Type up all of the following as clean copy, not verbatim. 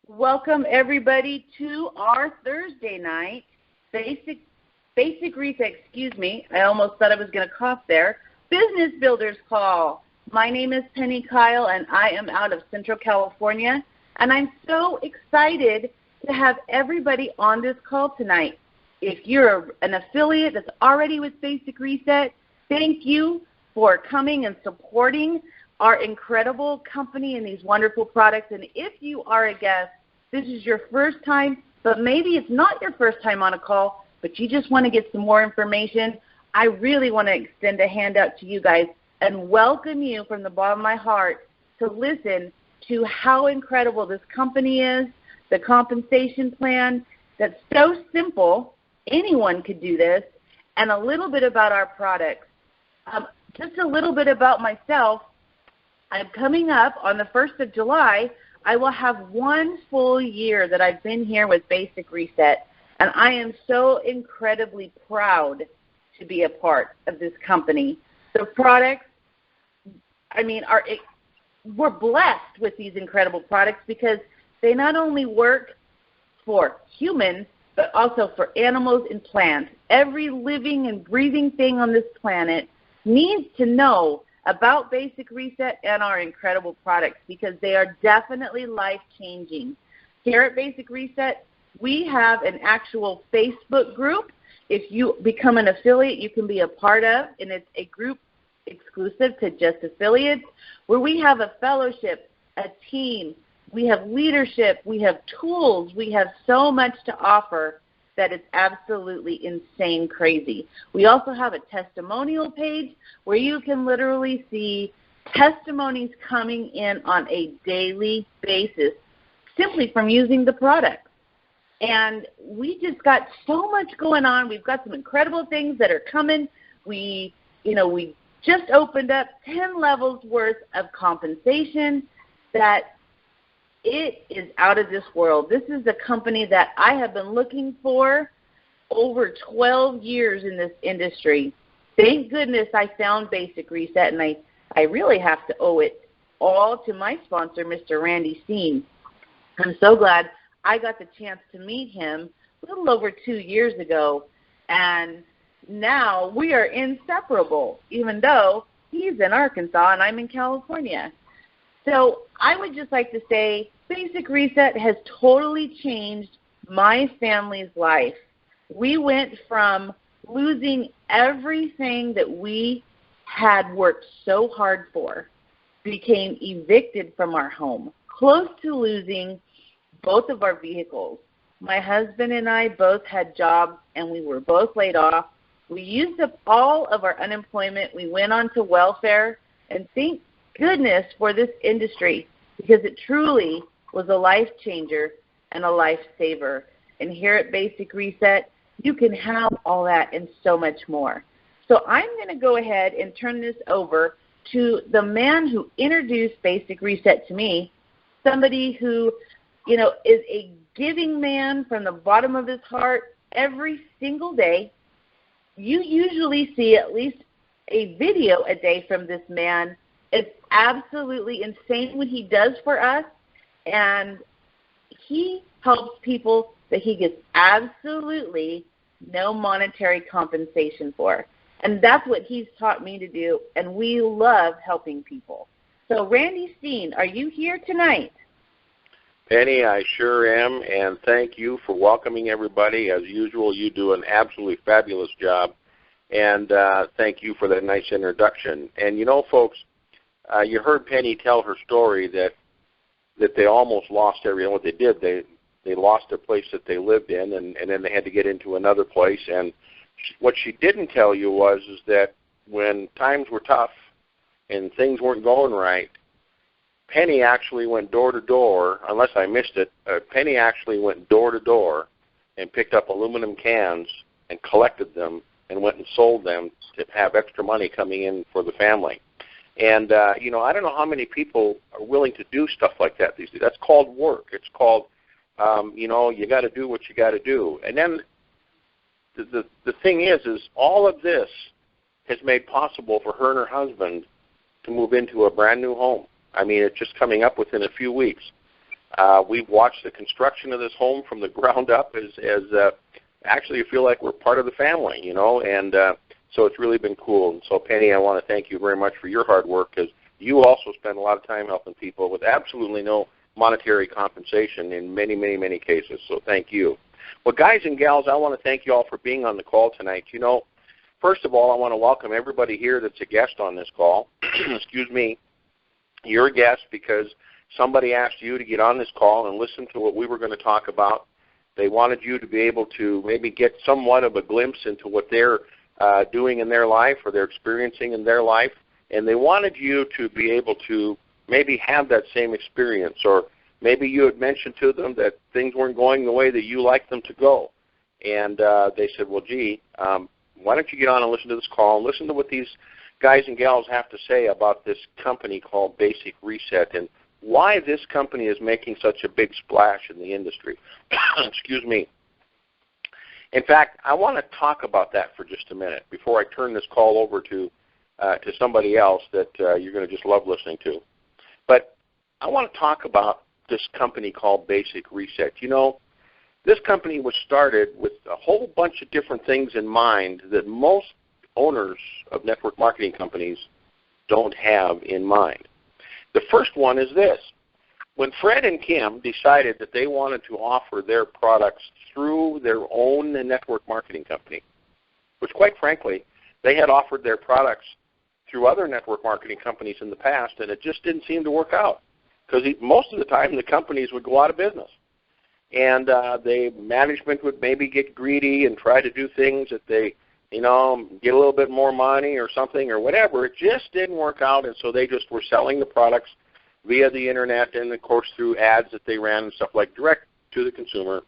Welcome everybody to our Thursday night basic reset. Excuse me, I almost thought I was going to cough there. Business Builders Call. My name is Penny Kyle, and I am out of Central California, and I'm so excited to have everybody on this call tonight. If you're an affiliate that's already with Basic Reset, thank you for coming and supporting our incredible company and these wonderful products. And if you are a guest, this is your first time, but maybe it's not your first time on a call, but you just want to get some more information, I really want to extend a hand out to you guys and welcome you from the bottom of my heart to listen to how incredible this company is, the compensation plan that's so simple, anyone could do this, and a little bit about our products. Just a little bit about myself. I'm coming up on the 1st of July. I will have 1 full year that I've been here with Basic Reset, and I am so incredibly proud to be a part of this company. The products, we're blessed with these incredible products because they not only work for humans, but also for animals and plants. Every living and breathing thing on this planet needs to know about Basic Reset and our incredible products because they are definitely life-changing. Here at Basic Reset, we have an actual Facebook group. If you become an affiliate, you can be a part of, and it's a group exclusive to just affiliates, where we have a fellowship, a team, we have leadership, we have tools, we have so much to offer that it's absolutely insane crazy. We also have a testimonial page where you can literally see testimonies coming in on a daily basis simply from using the products. And we just got so much going on. We've got some incredible things that are coming. We just opened up 10 levels worth of compensation that it is out of this world. This is a company that I have been looking for over 12 years in this industry. Thank goodness I found Basic Reset, and I really have to owe it all to my sponsor, Mr. Randy Steen. I'm so glad I got the chance to meet him a little over 2 years ago, and now we are inseparable, even though he's in Arkansas and I'm in California. So I would just like to say Basic Reset has totally changed my family's life. We went from losing everything that we had worked so hard for, became evicted from our home, close to losing both of our vehicles. My husband and I both had jobs, and we were both laid off. We used up all of our unemployment. We went on to welfare, and thank goodness for this industry because it truly was a life changer and a lifesaver. And here at Basic Reset, you can have all that and so much more. So I'm going to go ahead and turn this over to the man who introduced Basic Reset to me, somebody who, is a giving man from the bottom of his heart every single day. You usually see at least a video a day from this man. It's absolutely insane what he does for us, and he helps people that he gets absolutely no monetary compensation for. And that's what he's taught me to do, and we love helping people. So, Randy Steen, are you here tonight? Penny, I sure am, and thank you for welcoming everybody. As usual, you do an absolutely fabulous job, and thank you for that nice introduction. And, folks, you heard Penny tell her story that they almost lost everything. What they did, they lost the place that they lived in, and then they had to get into another place. And what she didn't tell you is that when times were tough and things weren't going right, Penny actually went door to door, unless I missed it, Penny actually went door to door and picked up aluminum cans and collected them and went and sold them to have extra money coming in for the family. And, I don't know how many people are willing to do stuff like that these days. That's called work. It's called, you got to do what you got to do. And then the thing is all of this has made possible for her and her husband to move into a brand new home. I mean, it's just coming up within a few weeks. We've watched the construction of this home from the ground up as actually you feel like we're part of the family, you know, and so it's really been cool. And so, Penny, I want to thank you very much for your hard work, because you also spend a lot of time helping people with absolutely no monetary compensation in many, many, many cases. So thank you. Well, guys and gals, I want to thank you all for being on the call tonight. You know, first of all, I want to welcome everybody here that's a guest on this call. Excuse me. You're a guest because somebody asked you to get on this call and listen to what we were going to talk about. They wanted you to be able to maybe get somewhat of a glimpse into what they're doing in their life or they're experiencing in their life, and they wanted you to be able to maybe have that same experience, or maybe you had mentioned to them that things weren't going the way that you liked them to go. And they said, well, gee, why don't you get on and listen to this call and listen to what these guys and gals have to say about this company called Basic Reset and why this company is making such a big splash in the industry. Excuse me. In fact, I want to talk about that for just a minute before I turn this call over to somebody else that you're going to just love listening to. But I want to talk about this company called Basic Reset. You know, this company was started with a whole bunch of different things in mind that most owners of network marketing companies don't have in mind. The first one is this. When Fred and Kim decided that they wanted to offer their products through their own network marketing company, which quite frankly, they had offered their products through other network marketing companies in the past, and it just didn't seem to work out because most of the time the companies would go out of business. And the management would maybe get greedy and try to do things that they, you know, get a little bit more money or something or whatever. It just didn't work out, and so they just were selling the products via the internet and, of course, through ads that they ran and stuff like direct to the consumer.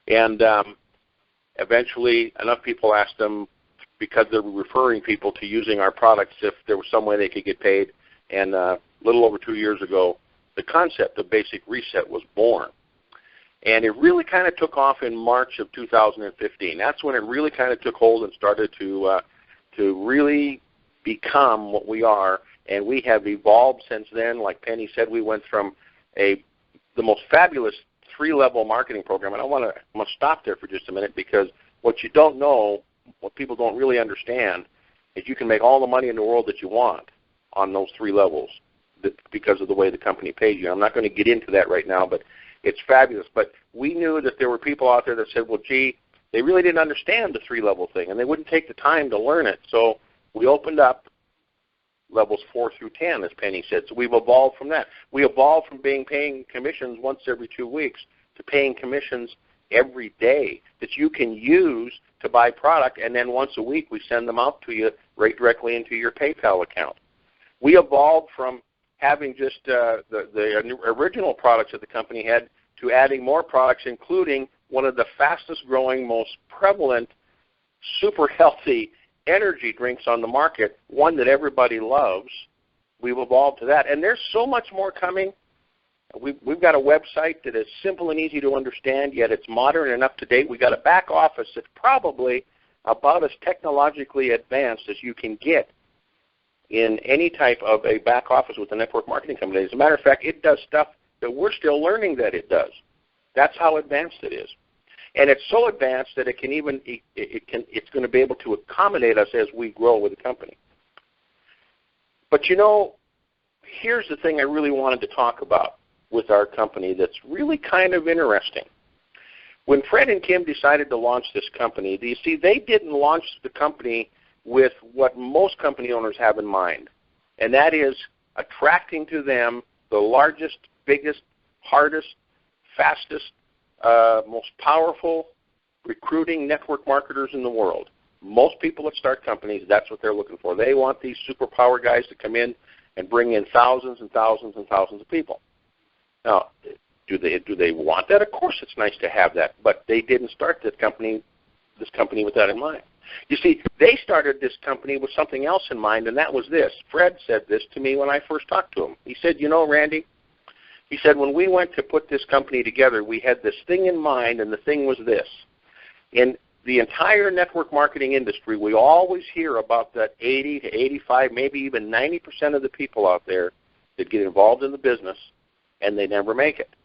And eventually enough people asked them, because they were referring people to using our products, if there was some way they could get paid. And a little over 2 years ago, the concept of Basic Reset was born. And it really kind of took off in March of 2015. That's when it really kind of took hold and started to really become what we are. And we have evolved since then. Like Penny said, we went from the most fabulous 3-level marketing program. And I want to stop there for just a minute, because what you don't know, what people don't really understand, is you can make all the money in the world that you want on those 3 levels because of the way the company pays you. I'm not going to get into that right now, but it's fabulous. But we knew that there were people out there that said, well, gee, they really didn't understand the 3-level thing, and they wouldn't take the time to learn it. So we opened up levels 4 through 10, as Penny said. So we've evolved from that. We evolved from paying commissions once every 2 weeks to paying commissions every day that you can use to buy product, and then once a week we send them out to you right directly into your PayPal account. We evolved from having just the original products that the company had to adding more products, including one of the fastest growing, most prevalent, super healthy energy drinks on the market, one that everybody loves. We've evolved to that. And there's so much more coming. We've got a website that is simple and easy to understand, yet it's modern and up to date. We've got a back office that's probably about as technologically advanced as you can get in any type of a back office with a network marketing company. As a matter of fact, it does stuff that we're still learning that it does. That's how advanced it is. And it's so advanced that it's going to be able to accommodate us as we grow with the company. But you know, here's the thing I really wanted to talk about with our company that's really kind of interesting. When Fred and Kim decided to launch this company, you see, they didn't launch the company with what most company owners have in mind, and that is attracting to them the largest, biggest, hardest, fastest, most powerful recruiting network marketers in the world. Most people that start companies, that's what they're looking for. They want these superpower guys to come in and bring in thousands and thousands and thousands of people. Now, do they want that? Of course it's nice to have that, but they didn't start this company with that in mind. You see, they started this company with something else in mind, and that was this. Fred said this to me when I first talked to him. He said, you know, Randy, he said, when we went to put this company together, we had this thing in mind, and the thing was this. In the entire network marketing industry, we always hear about that 80 to 85, maybe even 90% of the people out there that get involved in the business, and they never make it.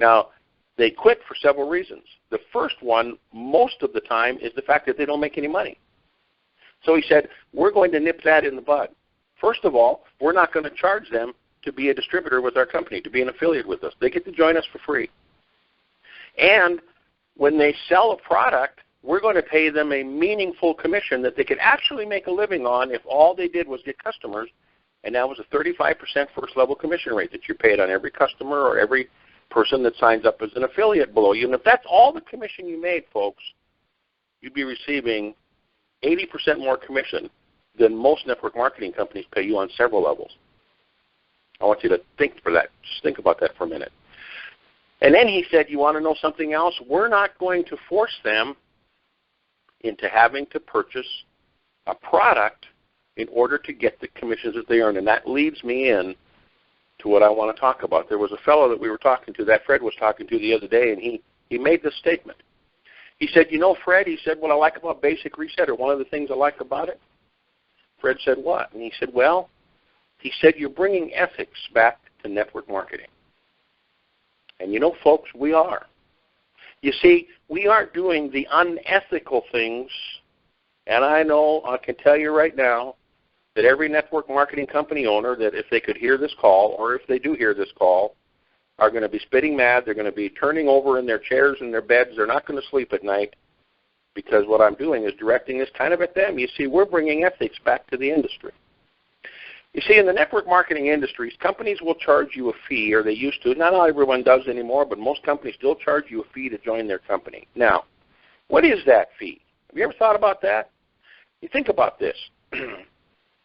Now, they quit for several reasons. The first one, most of the time, is the fact that they don't make any money. So he said, we're going to nip that in the bud. First of all, we're not going to charge them to be a distributor with our company, to be an affiliate with us. They get to join us for free. And when they sell a product, we're going to pay them a meaningful commission that they could actually make a living on if all they did was get customers, and that was a 35% first-level commission rate that you're paid on every customer or every person that signs up as an affiliate below you. And if that's all the commission you made, folks, you'd be receiving 80% more commission than most network marketing companies pay you on several levels. I want you to think for that. Just think about that for a minute. And then he said, you want to know something else? We're not going to force them into having to purchase a product in order to get the commissions that they earn. And that leads me in to what I want to talk about. There was a fellow that we were talking to, that Fred was talking to the other day, and he made this statement. He said, you know, Fred, he said, what I like about Basic Reset, or one of the things I like about it. Fred said, what? And he said, well, he said, you're bringing ethics back to network marketing. And you know, folks, we are. You see, we aren't doing the unethical things, and I know, I can tell you right now, that every network marketing company owner, that if they could hear this call, or if they do hear this call, are going to be spitting mad. They're going to be turning over in their chairs and their beds. They're not going to sleep at night, because what I'm doing is directing this kind of at them. You see, we're bringing ethics back to the industry. You see, in the network marketing industries, companies will charge you a fee, or they used to. Not everyone does anymore, but most companies still charge you a fee to join their company. Now, what is that fee? Have you ever thought about that? You think about this.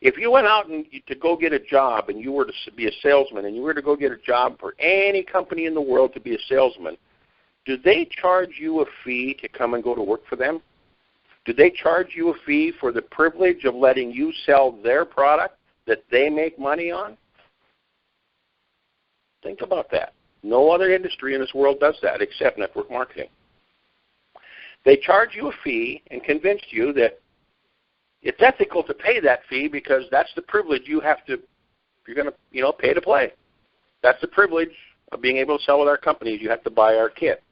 If you went out and to go get a job, and you were to be a salesman, and you were to go get a job for any company in the world to be a salesman, do they charge you a fee to come and go to work for them? Do they charge you a fee for the privilege of letting you sell their product that they make money on? Think about that. No other industry in this world does that except network marketing. They charge you a fee and convince you that it's ethical to pay that fee because that's the privilege you have to, you're going to, pay to play. That's the privilege of being able to sell with our companies. You have to buy our kit,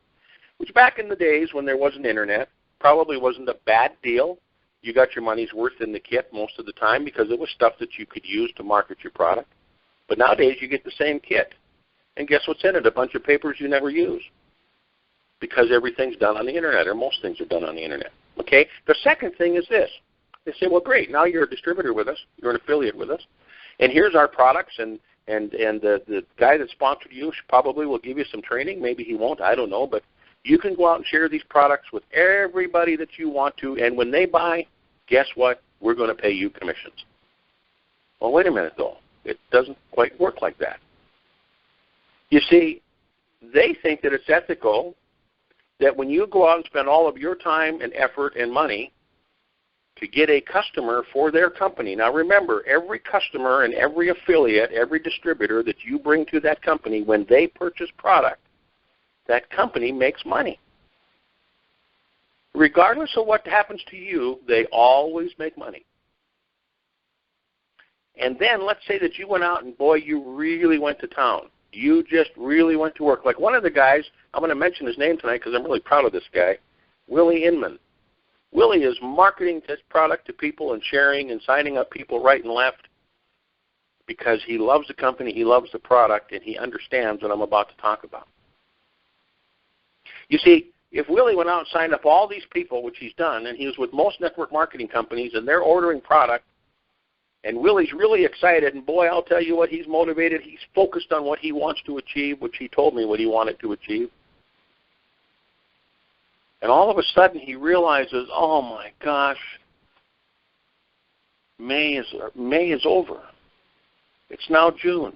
which back in the days when there wasn't internet probably wasn't a bad deal. You got your money's worth in the kit most of the time because it was stuff that you could use to market your product. But nowadays you get the same kit. And guess what's in it? A bunch of papers you never use because everything's done on the internet, or most things are done on the internet. Okay? The second thing is this. They say, well, great, now you're a distributor with us, you're an affiliate with us, and here's our products, and the guy that sponsored you probably will give you some training. Maybe he won't, I don't know, but you can go out and share these products with everybody that you want to, and when they buy, guess what? We're going to pay you commissions. Well, wait a minute, though. It doesn't quite work like that. You see, they think that it's ethical that when you go out and spend all of your time and effort and money to get a customer for their company. Now remember, every customer and every affiliate, every distributor that you bring to that company, when they purchase product, that company makes money. Regardless of what happens to you, they always make money. And then let's say that you went out and, boy, you really went to town. You just really went to work. Like one of the guys, I'm going to mention his name tonight because I'm really proud of this guy, Willie Inman. Willie is marketing this product to people and sharing and signing up people right and left because he loves the company, he loves the product, and he understands what I'm about to talk about. You see, if Willie went out and signed up all these people, which he's done, and he was with most network marketing companies, and they're ordering product, and Willie's really excited, and boy, I'll tell you what, he's motivated, he's focused on what he wants to achieve, which he told me what he wanted to achieve. And all of a sudden he realizes, oh my gosh, May is over. It's now June.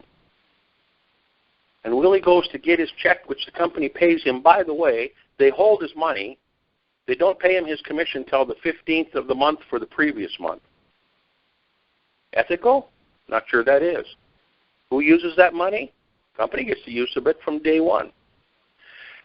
And Willie goes to get his check, which the company pays him. By the way, they hold his money. They don't pay him his commission until the 15th of the month for the previous month. Ethical? Not sure that is. Who uses that money? The company gets the use of it from day one.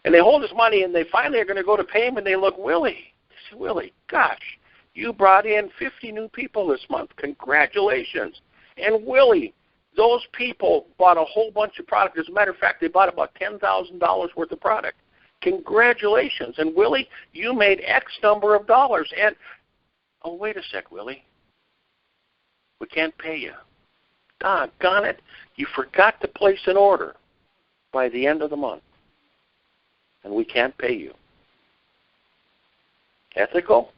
And they hold his money, and they finally are going to go to pay him, and they look, Willie. They say, Willie, gosh, you brought in 50 new people this month. Congratulations. And Willie, those people bought a whole bunch of product. As a matter of fact, they bought about $10,000 worth of product. Congratulations. And, Willie, you made X number of dollars. And, oh, wait a sec, Willie. We can't pay you. Doggone it. You forgot to place an order by the end of the month. And we can't pay you. Ethical?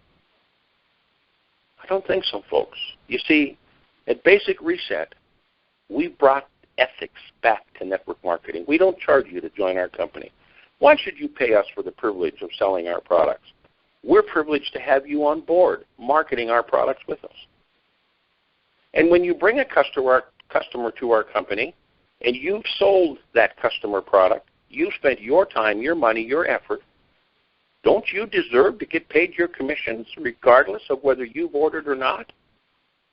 I don't think so, folks. You see, at Basic Reset, we brought ethics back to network marketing. We don't charge you to join our company. Why should you pay us for the privilege of selling our products? We're privileged to have you on board marketing our products with us. And when you bring a customer to our company and you've sold that customer product, you've spent your time, your money, your effort, don't you deserve to get paid your commissions regardless of whether you've ordered or not?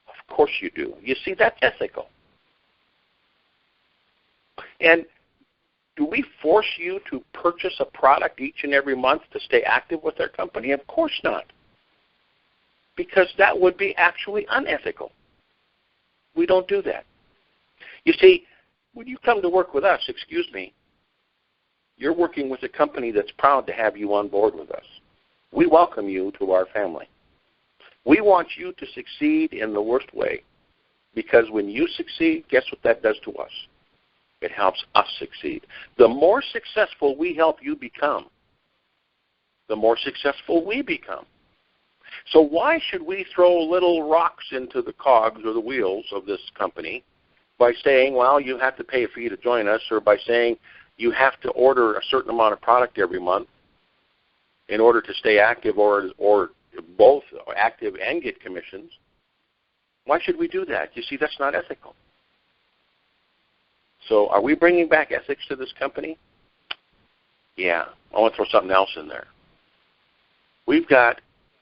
Of course you do. You see, that's ethical. And do we force you to purchase a product each and every month to stay active with our company? Of course not. Because that would be actually unethical. We don't do that. You see, when you come to work with us, you're working with a company that's proud to have you on board with us. We welcome you to our family. We want you to succeed in the worst way, because when you succeed, guess what that does to us? It helps us succeed. The more successful we help you become, the more successful we become. So why should we throw little rocks into the cogs or the wheels of this company by saying, well, you have to pay a fee to join us, or by saying you have to order a certain amount of product every month in order to stay active, or both active and get commissions? Why should we do that? You see, that's not ethical. So are we bringing back ethics to this company? Yeah. I want to throw something else in there. We've got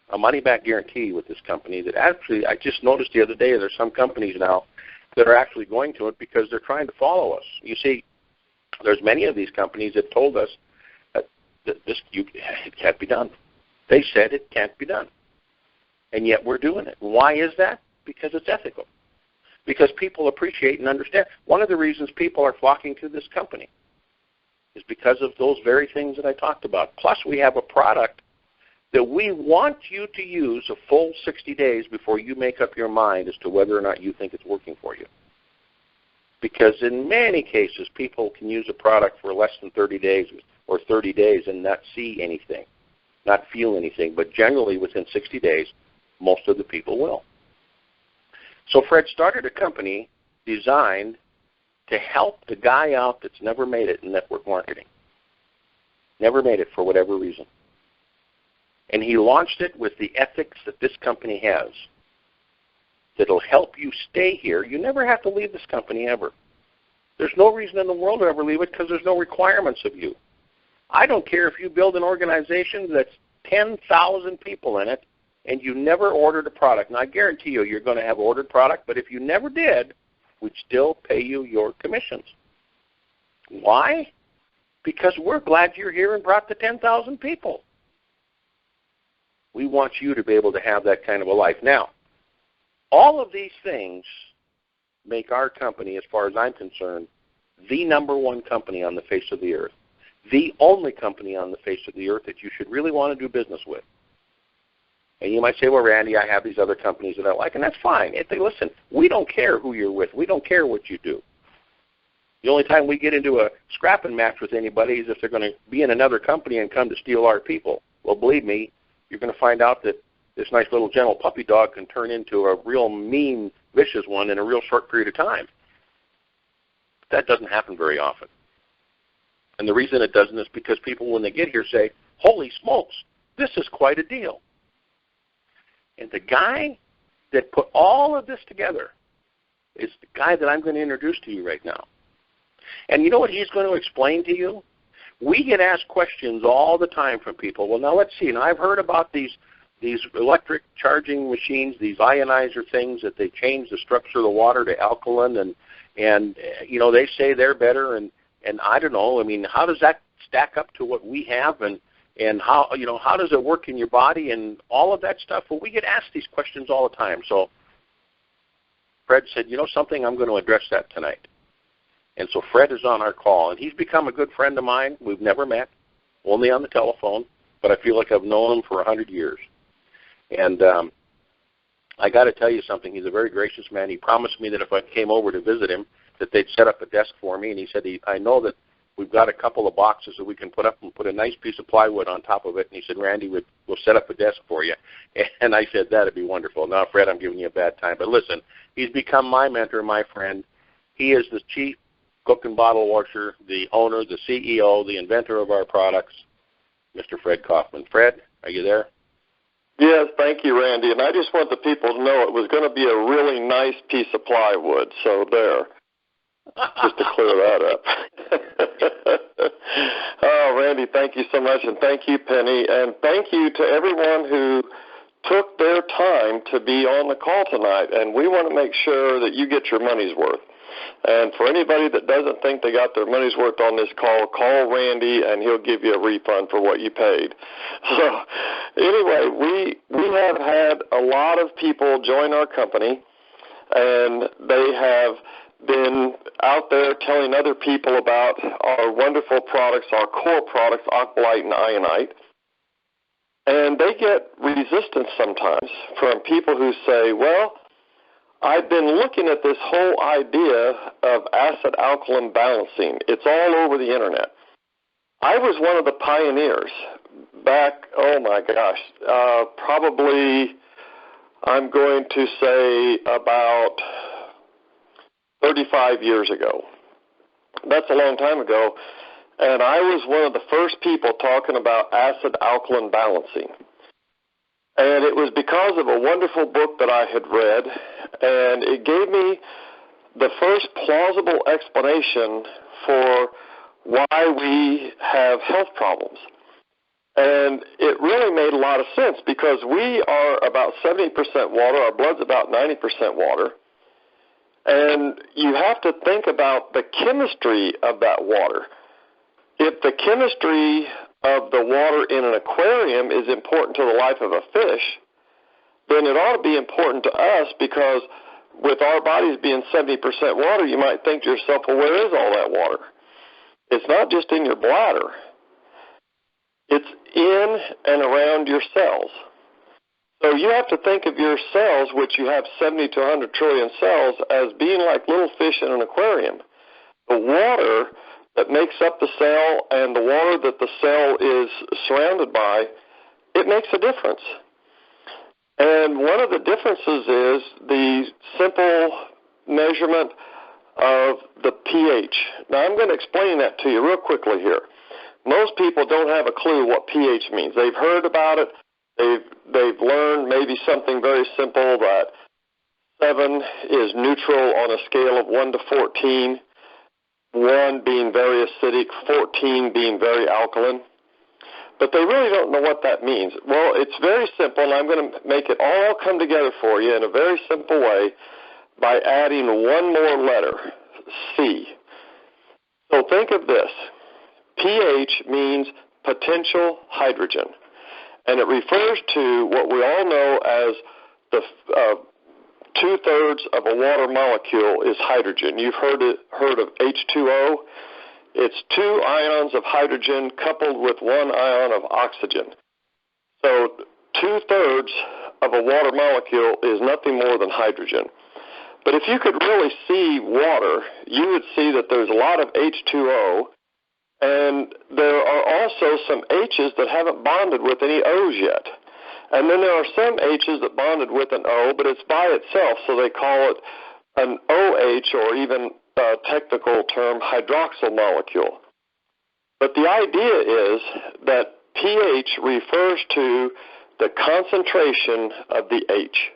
a money-back guarantee with this company that actually I just noticed the other day there's some companies now that are actually going to it because they're trying to follow us. You see, there's many of these companies that told us that it can't be done. They said it can't be done. And yet we're doing it. Why is that? Because it's ethical. Because people appreciate and understand. One of the reasons people are flocking to this company is because of those very things that I talked about. Plus, we have a product that we want you to use a full 60 days before you make up your mind as to whether or not you think it's working for you. Because in many cases, people can use a product for less than 30 days or 30 days and not see anything, not feel anything. But generally, within 60 days, most of the people will. So Fred started a company designed to help the guy out that's never made it in network marketing. Never made it for whatever reason. And he launched it with the ethics that this company has that'll help you stay here. You never have to leave this company ever. There's no reason in the world to ever leave it because there's no requirements of you. I don't care if you build an organization that's 10,000 people in it and you never ordered a product. Now, I guarantee you you're going to have ordered product, but if you never did, we'd still pay you your commissions. Why? Because we're glad you're here and brought the 10,000 people. We want you to be able to have that kind of a life. Now, all of these things make our company, as far as I'm concerned, the number one company on the face of the earth. The only company on the face of the earth that you should really want to do business with. And you might say, well, Randy, I have these other companies that I like, and that's fine. If they listen, we don't care who you're with. We don't care what you do. The only time we get into a scrapping match with anybody is if they're going to be in another company and come to steal our people. Well, believe me, you're going to find out that this nice little gentle puppy dog can turn into a real mean, vicious one in a real short period of time. That doesn't happen very often. And the reason it doesn't is because people, when they get here, say, holy smokes, this is quite a deal. And the guy that put all of this together is the guy that I'm going to introduce to you right now. And you know what he's going to explain to you? We get asked questions all the time from people. Well, now let's see. Now, I've heard about these electric charging machines, these ionizer things that they change the structure of the water to alkaline, and you know, they say they're better, and I don't know. I mean, how does that stack up to what we have, and how, you know, how does it work in your body and all of that stuff? Well, we get asked these questions all the time. So Fred said, you know something, I'm going to address that tonight. And so Fred is on our call, and he's become a good friend of mine. We've never met, only on the telephone, but I feel like I've known him for 100 years. And I got to tell you something. He's a very gracious man. He promised me that if I came over to visit him, that they'd set up a desk for me. And he said, I know that we've got a couple of boxes that we can put up and put a nice piece of plywood on top of it. And he said, Randy, we'll set up a desk for you. And I said, that'd be wonderful. Now, Fred, I'm giving you a bad time. But listen, he's become my mentor, my friend. He is the chief cook and bottle washer, the owner, the CEO, the inventor of our products, Mr. Fred Kaufman. Fred, are you there? Yes, thank you, Randy. And I just want the people to know it was going to be a really nice piece of plywood. So there, just to clear that up. Oh, Randy, thank you so much. And thank you, Penny. And thank you to everyone who took their time to be on the call tonight. And we want to make sure that you get your money's worth. And for anybody that doesn't think they got their money's worth on this call, call Randy and he'll give you a refund for what you paid. So anyway, we have had a lot of people join our company, and they have been out there telling other people about our wonderful products, our core products, Aqualite and Ionite. And they get resistance sometimes from people who say, well, I've been looking at this whole idea of acid-alkaline balancing. It's all over the Internet. I was one of the pioneers back, probably I'm going to say about 35 years ago. That's a long time ago. And I was one of the first people talking about acid-alkaline balancing. And it was because of a wonderful book that I had read, and it gave me the first plausible explanation for why we have health problems. And it really made a lot of sense because we are about 70% water, our blood's about 90% water, and you have to think about the chemistry of that water. If the chemistry of the water in an aquarium is important to the life of a fish, then it ought to be important to us because with our bodies being 70% water, you might think to yourself, well, where is all that water? It's not just in your bladder. It's in and around your cells. So you have to think of your cells, which you have 70 to 100 trillion cells, as being like little fish in an aquarium. The water that makes up the cell and the water that the cell is surrounded by, it makes a difference. And one of the differences is the simple measurement of the pH. Now, I'm going to explain that to you real quickly here. Most people don't have a clue what pH means. They've heard about it. They've learned maybe something very simple that 7 is neutral on a scale of 1 to 14. 1 being very acidic, 14 being very alkaline. But they really don't know what that means. Well, it's very simple, and I'm going to make it all come together for you in a very simple way by adding one more letter, C. So think of this. pH means potential hydrogen, and it refers to what we all know as the 2/3 of a water molecule is hydrogen. You've heard of H2O. It's 2 ions of hydrogen coupled with 1 ion of oxygen. So 2/3 of a water molecule is nothing more than hydrogen. But if you could really see water, you would see that there's a lot of H2O, and there are also some H's that haven't bonded with any O's yet. And then there are some H's that bonded with an O, but it's by itself, so they call it an OH, or even a technical term, hydroxyl molecule. But the idea is that pH refers to the concentration of the H.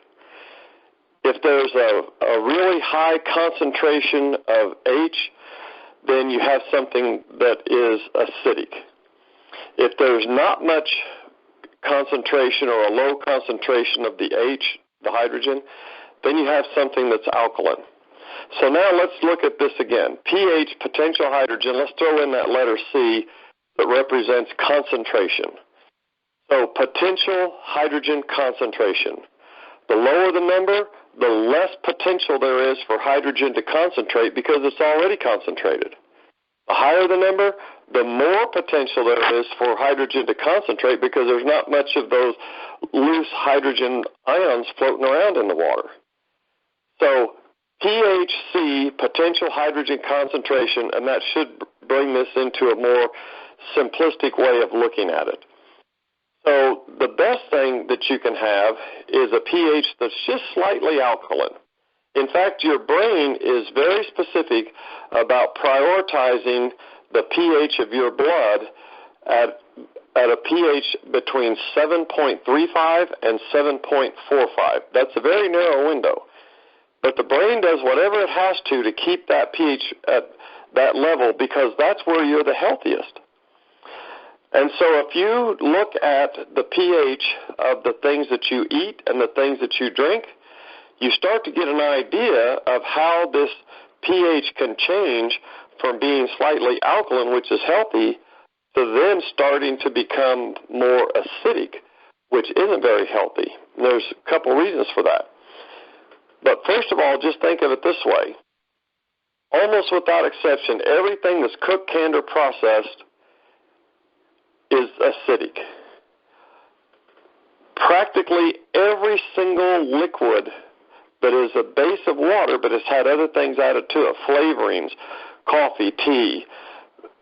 If there's a really high concentration of H, then you have something that is acidic. If there's not much concentration or a low concentration of the H, the hydrogen, then you have something that's alkaline. So now let's look at this again. pH, potential hydrogen, let's throw in that letter C that represents concentration. So potential hydrogen concentration. The lower the number, the less potential there is for hydrogen to concentrate because it's already concentrated. The higher the number, the more potential there is for hydrogen to concentrate because there's not much of those loose hydrogen ions floating around in the water. So pHC, potential hydrogen concentration, and that should bring this into a more simplistic way of looking at it. So the best thing that you can have is a pH that's just slightly alkaline. In fact, your brain is very specific about prioritizing the pH of your blood at a pH between 7.35 and 7.45. That's a very narrow window. But the brain does whatever it has to keep that pH at that level because that's where you're the healthiest. And so if you look at the pH of the things that you eat and the things that you drink, you start to get an idea of how this pH can change from being slightly alkaline, which is healthy, to then starting to become more acidic, which isn't very healthy. And there's a couple reasons for that. But first of all, just think of it this way. Almost without exception, everything that's cooked, canned, or processed is acidic. Practically every single liquid that is a base of water but has had other things added to it, flavorings, coffee, tea,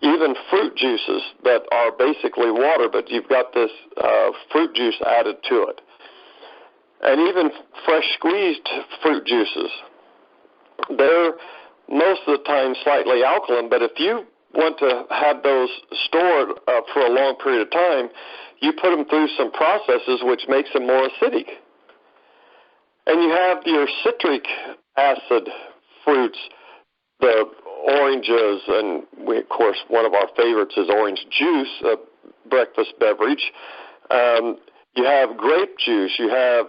even fruit juices that are basically water, but you've got this fruit juice added to it. And even fresh squeezed fruit juices. They're most of the time slightly alkaline, but if you want to have those stored for a long period of time, you put them through some processes which makes them more acidic. And you have your citric acid fruits, the oranges, and we, of course, one of our favorites is orange juice, a breakfast beverage. You have grape juice. You have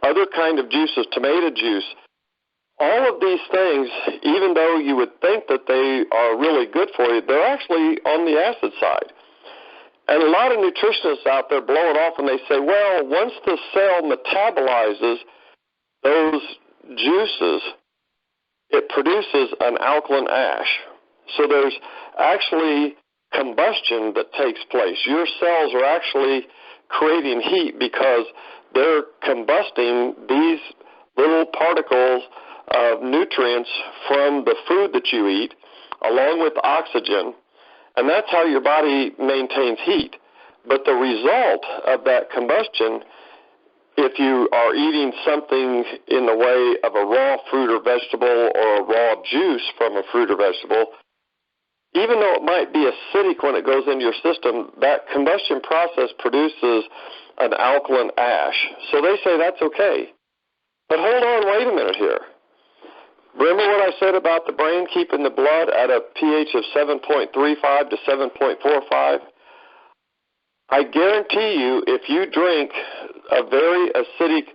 other kind of juices, tomato juice. All of these things, even though you would think that they are really good for you, they're actually on the acid side. And a lot of nutritionists out there blow it off and they say, well, once the cell metabolizes those juices, it produces an alkaline ash. So there's actually combustion that takes place. Your cells are actually creating heat because they're combusting these little particles of nutrients from the food that you eat along with oxygen, and that's how your body maintains heat. But the result of that combustion, if you are eating something in the way of a raw fruit or vegetable or a raw juice from a fruit or vegetable, even though it might be acidic when it goes into your system, that combustion process produces an alkaline ash. So they say that's okay. But hold on, wait a minute here. Remember what I said about the brain keeping the blood at a pH of 7.35 to 7.45? I guarantee you if you drink a very acidic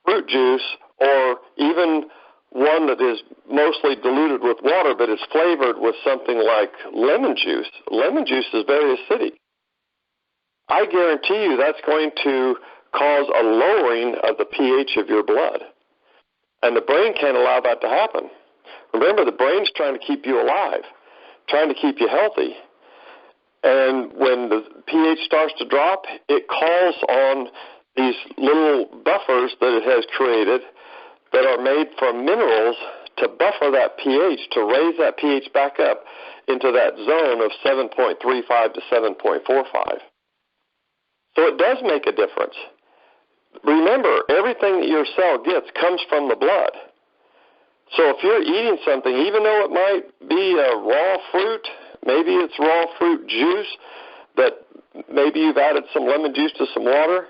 fruit juice or even one that is mostly diluted with water but is flavored with something like lemon juice is very acidic. I guarantee you that's going to cause a lowering of the pH of your blood. And the brain can't allow that to happen. Remember, the brain's trying to keep you alive, trying to keep you healthy. And when the pH starts to drop, it calls on these little buffers that it has created that are made from minerals to buffer that pH, to raise that pH back up into that zone of 7.35 to 7.45. So it does make a difference. Remember, everything that your cell gets comes from the blood. So if you're eating something, even though it might be a raw fruit, maybe it's raw fruit juice that maybe you've added some lemon juice to some water,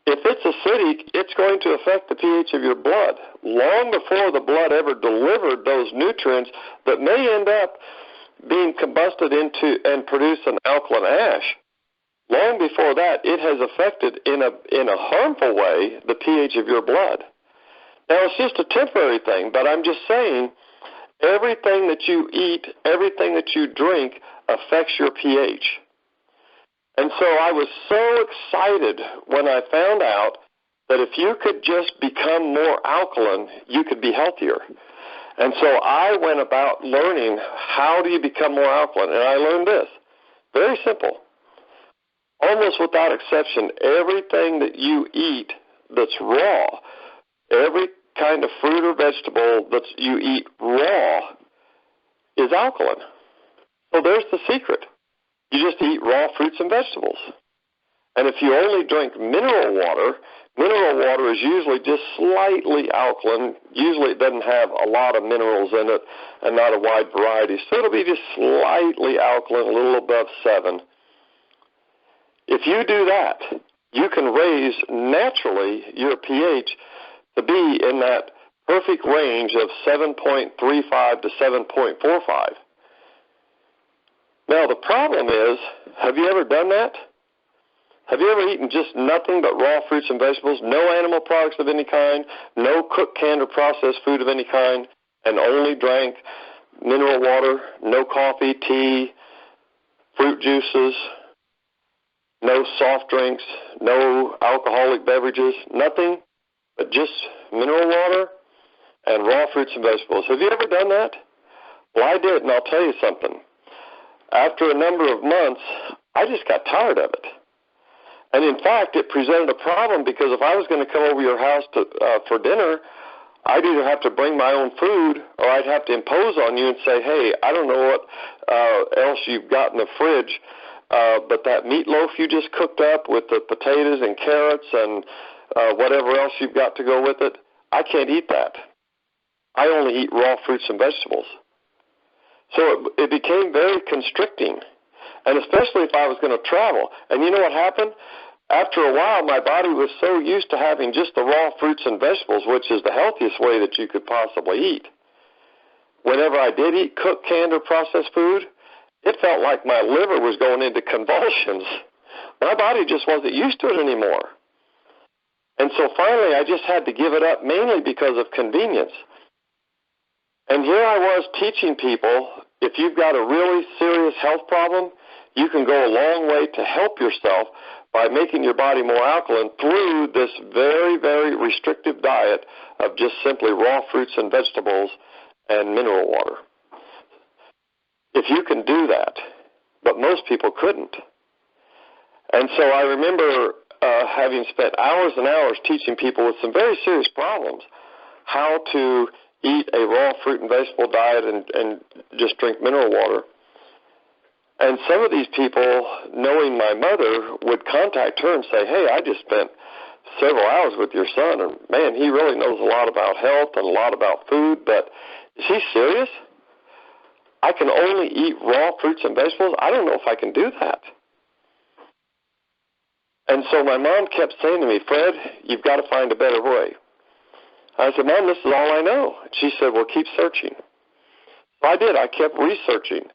if it's acidic, it's going to affect the pH of your blood long before the blood ever delivered those nutrients that may end up being combusted into and produce an alkaline ash. Long before that, it has affected in a harmful way the pH of your blood. Now, it's just a temporary thing, but I'm just saying everything that you eat, everything that you drink affects your pH. And so I was so excited when I found out that if you could just become more alkaline, you could be healthier. And so I went about learning how do you become more alkaline, and I learned this. Very simple. Almost without exception, everything that you eat that's raw, every kind of fruit or vegetable that you eat raw is alkaline. So there's the secret. You just eat raw fruits and vegetables. And if you only drink mineral water is usually just slightly alkaline. Usually it doesn't have a lot of minerals in it and not a wide variety. So it'll be just slightly alkaline, a little above 7. If you do that, you can raise naturally your pH to be in that perfect range of 7.35 to 7.45. Now the problem is, have you ever done that? Have you ever eaten just nothing but raw fruits and vegetables, no animal products of any kind, no cooked, canned, or processed food of any kind, and only drank mineral water, no coffee, tea, fruit juices, no soft drinks, no alcoholic beverages, nothing but just mineral water and raw fruits and vegetables? Have you ever done that? Well, I did, and I'll tell you something. After a number of months, I just got tired of it. And in fact, it presented a problem because if I was going to come over your house for dinner, I'd either have to bring my own food or I'd have to impose on you and say, hey, I don't know what else you've got in the fridge, but that meatloaf you just cooked up with the potatoes and carrots and whatever else you've got to go with it, I can't eat that. I only eat raw fruits and vegetables. So it became very constricting. And especially if I was going to travel. And you know what happened? After a while, my body was so used to having just the raw fruits and vegetables, which is the healthiest way that you could possibly eat. Whenever I did eat cooked, canned, or processed food, it felt like my liver was going into convulsions. My body just wasn't used to it anymore. And so finally, I just had to give it up, mainly because of convenience. And here I was teaching people, if you've got a really serious health problem, you can go a long way to help yourself by making your body more alkaline through this very, very restrictive diet of just simply raw fruits and vegetables and mineral water. If you can do that, but most people couldn't. And so I remember having spent hours and hours teaching people with some very serious problems how to eat a raw fruit and vegetable diet and just drink mineral water. And some of these people, knowing my mother, would contact her and say, hey, I just spent several hours with your son, and man, he really knows a lot about health and a lot about food, but is he serious? I can only eat raw fruits and vegetables? I don't know if I can do that. And so my mom kept saying to me, Fred, you've got to find a better way. I said, Mom, this is all I know. She said, well, keep searching. So I did. I kept researching.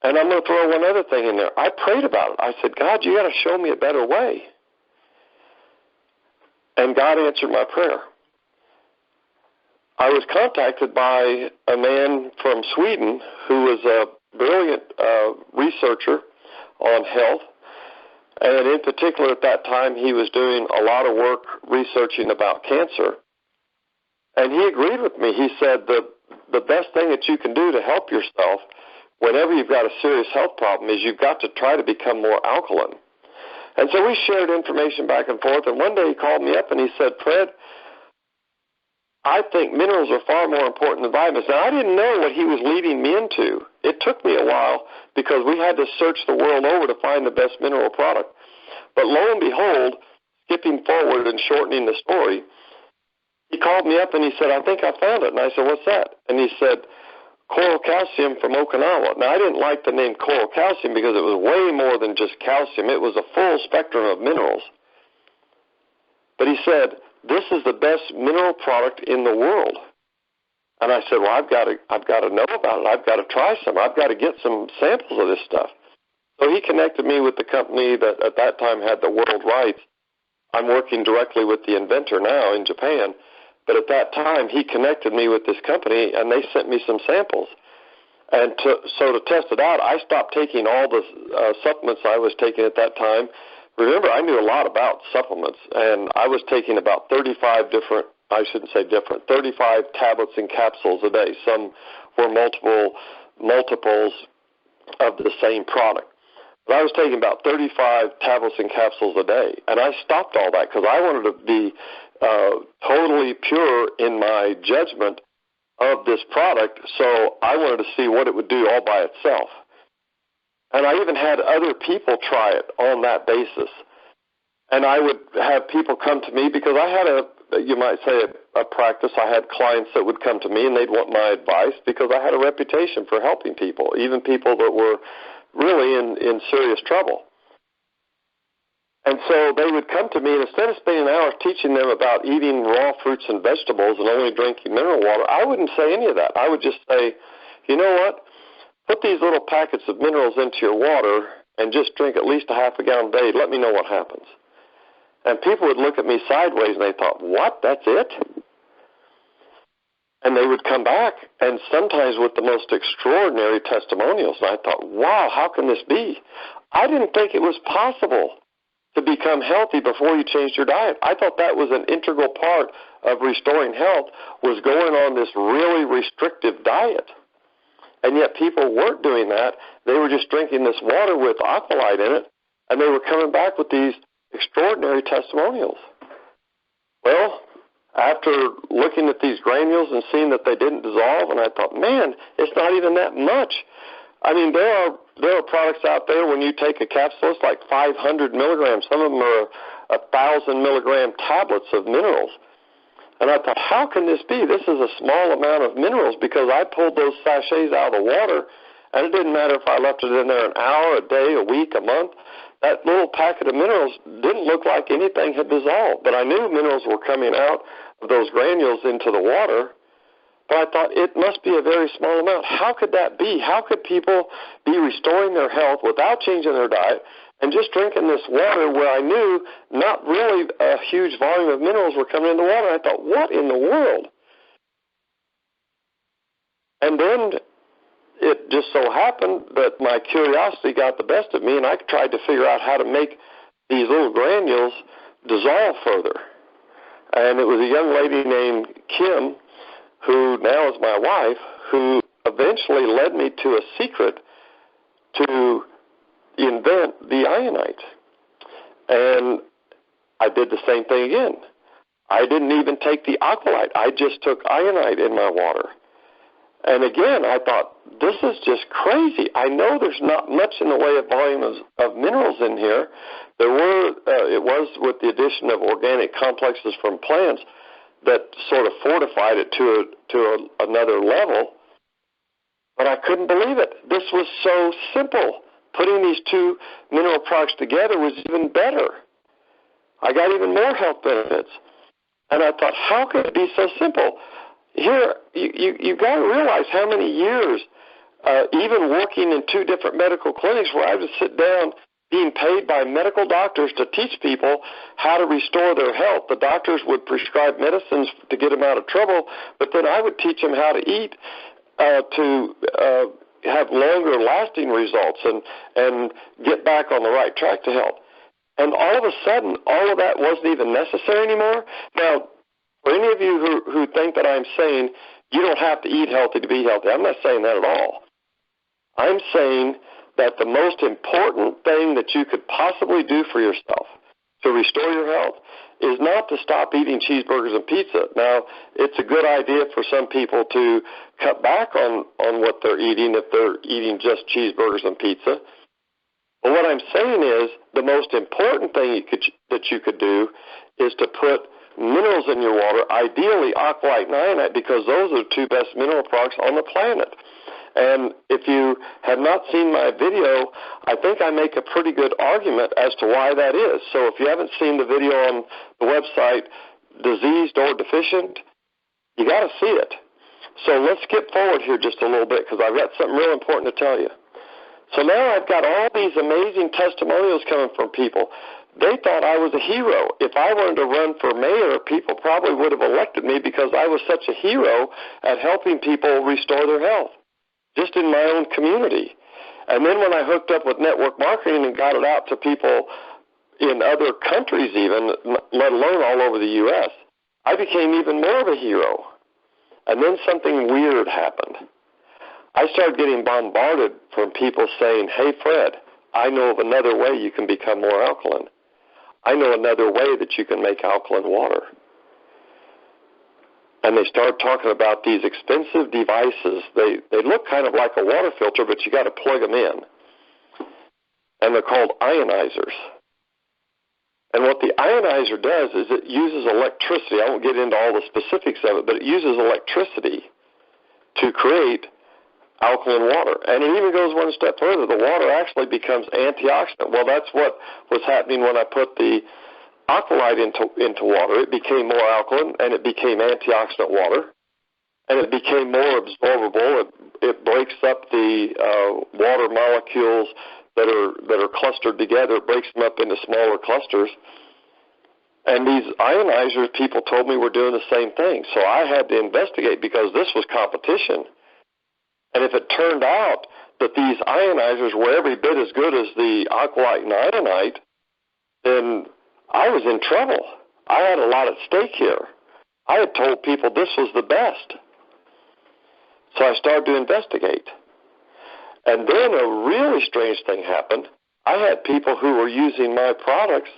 And I'm going to throw one other thing in there. I prayed about it. I said, God, you got to show me a better way. And God answered my prayer. I was contacted by a man from Sweden who was a brilliant researcher on health. And in particular, at that time, he was doing a lot of work researching about cancer. And he agreed with me. He said the best thing that you can do to help yourself whenever you've got a serious health problem is you've got to try to become more alkaline. And so we shared information back and forth. And one day he called me up and he said, Fred, I think minerals are far more important than vitamins. Now, I didn't know what he was leading me into. It took me a while because we had to search the world over to find the best mineral product. But lo and behold, skipping forward and shortening the story, he called me up and he said, I think I found it. And I said, what's that? And he said, coral calcium from Okinawa. Now, I didn't like the name coral calcium because it was way more than just calcium. It was a full spectrum of minerals. But he said, this is the best mineral product in the world. And I said, well, I've got to know about it. I've got to try some. I've got to get some samples of this stuff. So he connected me with the company that at that time had the world rights. I'm working directly with the inventor now in Japan. But at that time, he connected me with this company, and they sent me some samples. And so to test it out, I stopped taking all the supplements I was taking at that time, remember, I knew a lot about supplements, and I was taking about 35 tablets and capsules a day. Some were multiples of the same product. But I was taking about 35 tablets and capsules a day, and I stopped all that because I wanted to be totally pure in my judgment of this product, so I wanted to see what it would do all by itself. And I even had other people try it on that basis. And I would have people come to me because I had you might say, a practice. I had clients that would come to me and they'd want my advice because I had a reputation for helping people, even people that were really in serious trouble. And so they would come to me, and instead of spending hours teaching them about eating raw fruits and vegetables and only drinking mineral water, I wouldn't say any of that. I would just say, you know what? Put these little packets of minerals into your water and just drink at least a half a gallon a day. Let me know what happens. And people would look at me sideways, and they thought, what? That's it? And they would come back, and sometimes with the most extraordinary testimonials. And I thought, wow, how can this be? I didn't think it was possible to become healthy before you changed your diet. I thought that was an integral part of restoring health, was going on this really restrictive diet. And yet people weren't doing that. They were just drinking this water with aqualite in it, and they were coming back with these extraordinary testimonials. Well, after looking at these granules and seeing that they didn't dissolve, and I thought, man, it's not even that much. I mean, there are products out there when you take a capsule, it's like 500 milligrams. Some of them are 1,000 milligram tablets of minerals. And I thought, how can this be? This is a small amount of minerals, because I pulled those sachets out of the water, and it didn't matter if I left it in there an hour, a day, a week, a month. That little packet of minerals didn't look like anything had dissolved. But I knew minerals were coming out of those granules into the water. But I thought, it must be a very small amount. How could that be? How could people be restoring their health without changing their diet and just drinking this water where I knew not really a huge volume of minerals were coming in the water? I thought, what in the world? And then it just so happened that my curiosity got the best of me, and I tried to figure out how to make these little granules dissolve further. And it was a young lady named Kim, who now is my wife, who eventually led me to a secret to invent the ionite. And I did the same thing again. I didn't even take the aqualite. I just took ionite in my water. And again, I thought, this is just crazy. I know there's not much in the way of volume of minerals in here. There were, it was with the addition of organic complexes from plants that sort of fortified it to another level. But I couldn't believe it. This was so simple. Putting these two mineral products together was even better. I got even more health benefits. And I thought, how could it be so simple? Here, you got to realize how many years, even working in two different medical clinics where I would sit down being paid by medical doctors to teach people how to restore their health. The doctors would prescribe medicines to get them out of trouble, but then I would teach them how to eat to have longer lasting results and get back on the right track to health. And all of a sudden, all of that wasn't even necessary anymore. Now, for any of you who think that I'm saying you don't have to eat healthy to be healthy, I'm not saying that at all. I'm saying that the most important thing that you could possibly do for yourself to restore your health is not to stop eating cheeseburgers and pizza. Now, it's a good idea for some people to cut back on what they're eating if they're eating just cheeseburgers and pizza. But what I'm saying is the most important thing that you could do is to put minerals in your water, ideally aqualite and ionite, because those are the two best mineral products on the planet. And if you have not seen my video, I think I make a pretty good argument as to why that is. So if you haven't seen the video on the website, Diseased or Deficient, you got to see it. So let's skip forward here just a little bit, because I've got something real important to tell you. So now I've got all these amazing testimonials coming from people. They thought I was a hero. If I wanted to run for mayor, people probably would have elected me because I was such a hero at helping people restore their health, just in my own community. And then when I hooked up with network marketing and got it out to people in other countries even, let alone all over the U.S., I became even more of a hero. And then something weird happened. I started getting bombarded from people saying, hey, Fred, I know of another way you can become more alkaline. I know another way that you can make alkaline water. And they started talking about these expensive devices. They look kind of like a water filter, but you got to plug them in. And they're called ionizers. And what the ionizer does is it uses electricity. I won't get into all the specifics of it, but it uses electricity to create alkaline water. And it even goes one step further. The water actually becomes antioxidant. Well, that's what was happening when I put the Aqualite into water. It became more alkaline, and it became antioxidant water, and it became more absorbable. It breaks up the water molecules that are clustered together. It breaks them up into smaller clusters. And these ionizers, people told me, were doing the same thing. So I had to investigate because this was competition. And if it turned out that these ionizers were every bit as good as the Aqualite and Ionite, then I was in trouble. I had a lot at stake here. I had told people this was the best. So I started to investigate. And then a really strange thing happened. I had people who were using my products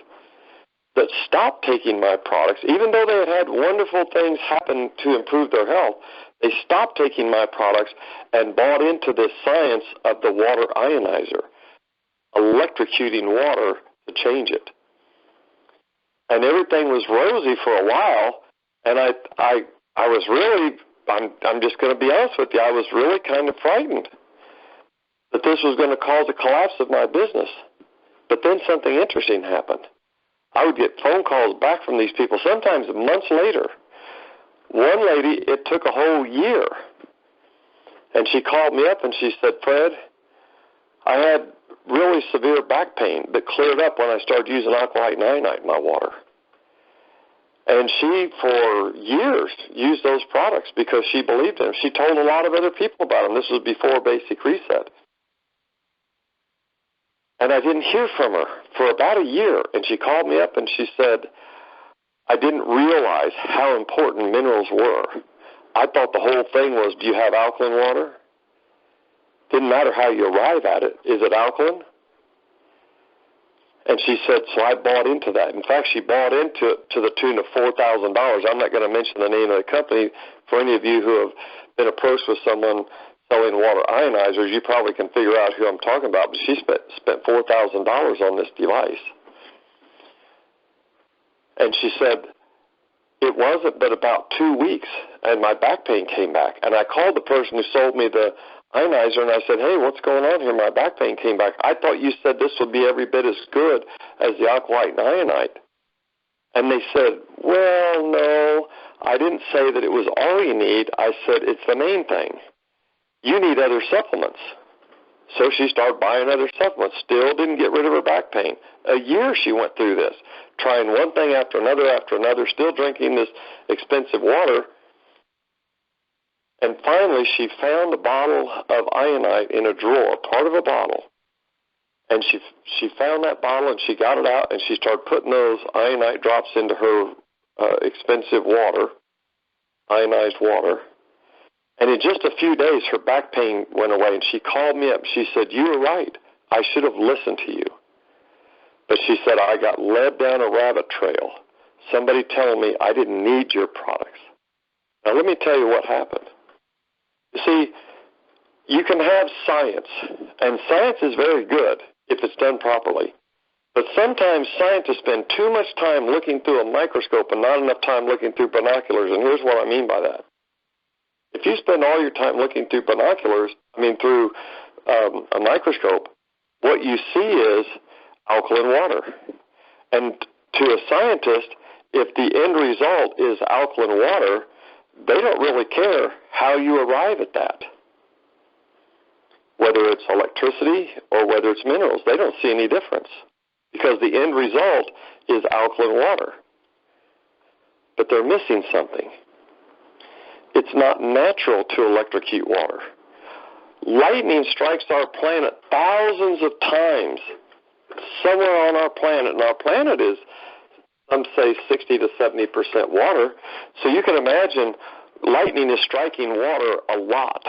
that stopped taking my products, even though they had had wonderful things happen to improve their health. They stopped taking my products and bought into this science of the water ionizer, electrocuting water to change it. And everything was rosy for a while, and I was really, I'm just going to be honest with you, I was really kind of frightened that this was going to cause a collapse of my business. But then something interesting happened. I would get phone calls back from these people, sometimes months later. One lady, it took a whole year, and she called me up and she said, Fred, I had really severe back pain that cleared up when I started using Aqualite and Ionite in my water. And she, for years, used those products because she believed in them. She told a lot of other people about them. This was before Basic Reset. And I didn't hear from her for about a year. And she called me up and she said, I didn't realize how important minerals were. I thought the whole thing was, do you have alkaline water? Didn't matter how you arrive at it. Is it alkaline? And she said, so I bought into that. In fact, she bought into it to the tune of $4,000. I'm not going to mention the name of the company. For any of you who have been approached with someone selling water ionizers, you probably can figure out who I'm talking about. But she spent $4,000 on this device. And she said, it wasn't but about 2 weeks, and my back pain came back. And I called the person who sold me the ionizer, and I said, hey, what's going on here? My back pain came back. I thought you said this would be every bit as good as the Aqualite and Ionite. And they said, well, no, I didn't say that it was all you need. I said it's the main thing. You need other supplements. So she started buying other supplements. Still didn't get rid of her back pain. A year she went through this, trying one thing after another, still drinking this expensive water. And finally, she found a bottle of Ionite in a drawer, part of a bottle. And she found that bottle, and she got it out, and she started putting those Ionite drops into her expensive water, ionized water. And in just a few days, her back pain went away, and she called me up. She said, you were right. I should have listened to you. But she said, I got led down a rabbit trail, somebody telling me I didn't need your products. Now, let me tell you what happened. You see, you can have science, and science is very good if it's done properly. But sometimes scientists spend too much time looking through a microscope and not enough time looking through binoculars, and here's what I mean by that. If you spend all your time looking through through a microscope, what you see is alkaline water. And to a scientist, if the end result is alkaline water, they don't really care how you arrive at that. Whether it's electricity or whether it's minerals, they don't see any difference because the end result is alkaline water. But they're missing something. It's not natural to electrocute water. Lightning strikes our planet thousands of times, somewhere on our planet, and our planet is, some say, 60 to 70% water. So you can imagine lightning is striking water a lot.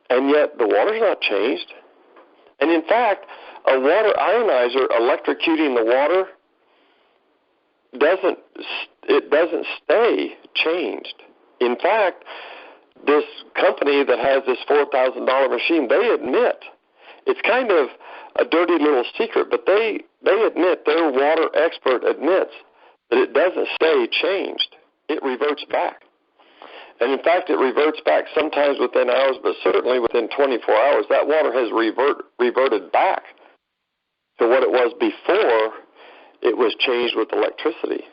And yet the water's not changed. And in fact, a water ionizer electrocuting the water doesn't stay changed. In fact, this company that has this $4,000 machine, they admit, it's kind of a dirty little secret, but they admit, their water expert admits, that it doesn't stay changed. It reverts back. And in fact, it reverts back sometimes within hours, but certainly within 24 hours. That water has reverted back to what it was before it was changed with electricity.